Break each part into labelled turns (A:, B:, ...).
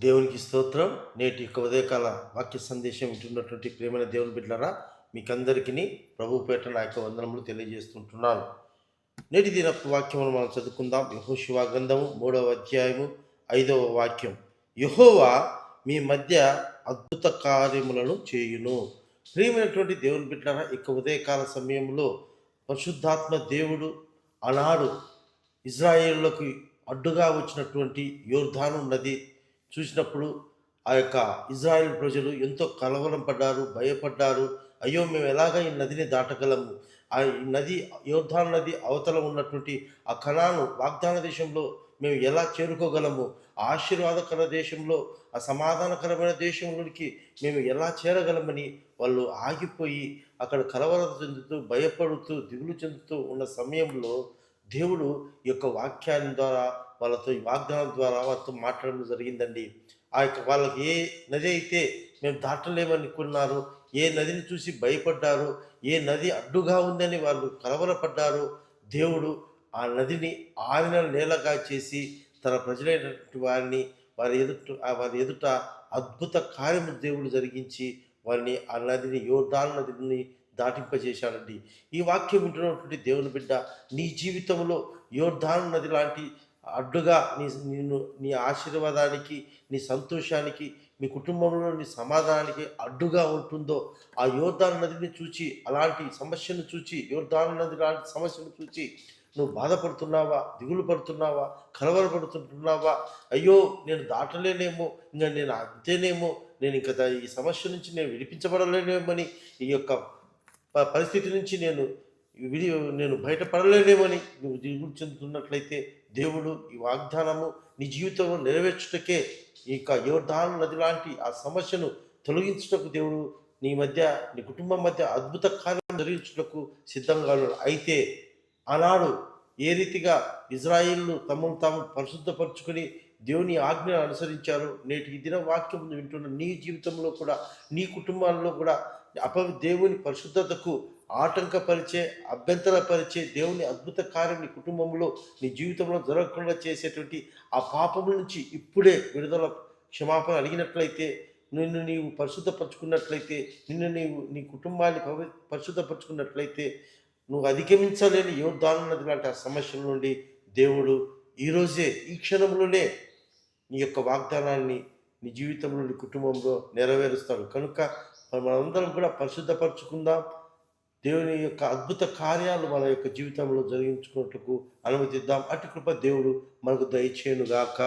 A: దేవునికి స్తోత్రం. నేటి యొక్క ఉదయకాల వాక్య సందేశం వింటున్నటువంటి ప్రేమైన దేవుని బిడ్డలారా, మీకందరికీ ప్రభు పేట నా యొక్క వందనములు తెలియజేస్తుంటున్నాను. నేటి దిన వాక్యమును మనం చదువుకుందాం. యెహోషువ గ్రంథము 3వ అధ్యాయము 5వ వాక్యం. యెహోవా మీ మధ్య అద్భుత కార్యములను చేయును. ప్రియమైనటువంటి దేవుని బిడ్డలారా, ఇక ఉదయకాల సమయంలో పరిశుద్ధాత్మ దేవుడు ఆనాడు ఇజ్రాయేలులకు అడ్డుగా వచ్చినటువంటి యోర్దాను నది చూసినప్పుడు ఆ యొక్క ఇజ్రాయెల్ ప్రజలు ఎంతో కలవరం పడ్డారు, భయపడ్డారు. అయ్యో, మేము ఎలాగ ఈ నదిని దాటగలము? ఈ నది యోర్దాను నది అవతల ఉన్నటువంటి ఆ కనాను వాగ్దాన దేశంలో మేము ఎలా చేరుకోగలము? ఆ ఆశీర్వాదకర దేశంలో, ఆ సమాధానకరమైన దేశంలోనికి మేము ఎలా చేరగలమని వాళ్ళు ఆగిపోయి అక్కడ కలవరం చెందుతూ, భయపడుతూ, దిగులు చెందుతూ ఉన్న సమయంలో దేవుడు ఈ యొక్క వాక్యాన్ని ద్వారా వాళ్ళతో, ఈ వాగ్దానం ద్వారా వాళ్ళతో మాట్లాడడం జరిగిందండి. ఆ యొక్క వాళ్ళకి ఏ నది అయితే మేము దాటలేమనుకున్నారో, ఏ నదిని చూసి భయపడ్డారో, ఏ నది అడ్డుగా ఉందని వాళ్ళు కలవరపడ్డారో, దేవుడు ఆ నదిని ఆరిన నేలగా చేసి తన ప్రజలైనటువంటి వారిని వారి ఎదుట అద్భుత కార్యము దేవుడు జరిగించి వారిని ఆ నదిని, యోర్దాను నదిని దాటింపజేశాడండి. ఈ వాక్యం వింటున్నటువంటి దేవుని బిడ్డ, నీ జీవితంలో యోర్దాను నది లాంటి అడ్డుగా నీ ఆశీర్వాదానికి, నీ సంతోషానికి, మీ కుటుంబంలో నీ సమాధానానికి అడ్డుగా ఉంటుందో, ఆ యోర్దాను నదిని చూచి, అలాంటి సమస్యను చూచి, యోర్దాను నది లాంటి సమస్యను చూచి నువ్వు బాధపడుతున్నావా, దిగులు పడుతున్నావా, కలవరపడుతుంటున్నావా? అయ్యో, నేను దాటలేనేమో, ఇంకా నేను అంతేనేమో, నేను ఇంకా ఈ సమస్య నుంచి నేను విడిపించబడలేనేమని, ఈ యొక్క పరిస్థితి నుంచి నేను బయటపడలేనేమని నువ్వు దిగులు చెందుతున్నట్లయితే, దేవుడు ఈ వాగ్దానము నీ జీవితంలో నెరవేర్చుటకే, ఈ యొక్క యోర్దాను నది లాంటి ఆ సమస్యను తొలగించుటకు దేవుడు నీ కుటుంబం మధ్య అద్భుత కార్యం జరిగించుటకు సిద్ధంగా ఉన్నాడు. అయితే ఆనాడు ఏ రీతిగా ఇజ్రాయిల్ను తమను తాము పరిశుద్ధపరచుకొని దేవుని ఆజ్ఞను అనుసరించారో, నేటి ఈ దిన వాక్యం వింటున్న నీ జీవితంలో కూడా, నీ కుటుంబాల్లో కూడా దేవుని పరిశుద్ధతకు ఆటంకపరిచే, అభ్యంతరపరిచే దేవుని అద్భుత కార్యం నీ కుటుంబంలో, నీ జీవితంలో జరగకుండా చేసేటువంటి ఆ పాపముల నుంచి ఇప్పుడే విడుదల, క్షమాపణ అడిగినట్లయితే, నీవు పరిశుద్ధపరచుకున్నట్లయితే, నీ కుటుంబాన్ని పరిశుద్ధపరచుకున్నట్లయితే, నువ్వు అధిగమించలేని యోర్దాను నది లాంటి ఆ సమస్యల నుండి దేవుడు ఈరోజే, ఈ క్షణంలోనే నీ యొక్క వాగ్దానాన్ని నీ జీవితంలో, నీ కుటుంబంలో నెరవేరుస్తాడు. కనుక మనందరం కూడా పరిశుద్ధపరచుకుందాం. దేవుని యొక్క అద్భుత కార్యాలు మన యొక్క జీవితంలో జరిగించుకున్నట్టుకు అనుమతిద్దాం. అటు కృప దేవుడు మనకు దయచేయునుగాక.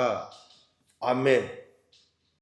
A: ఆమేన్.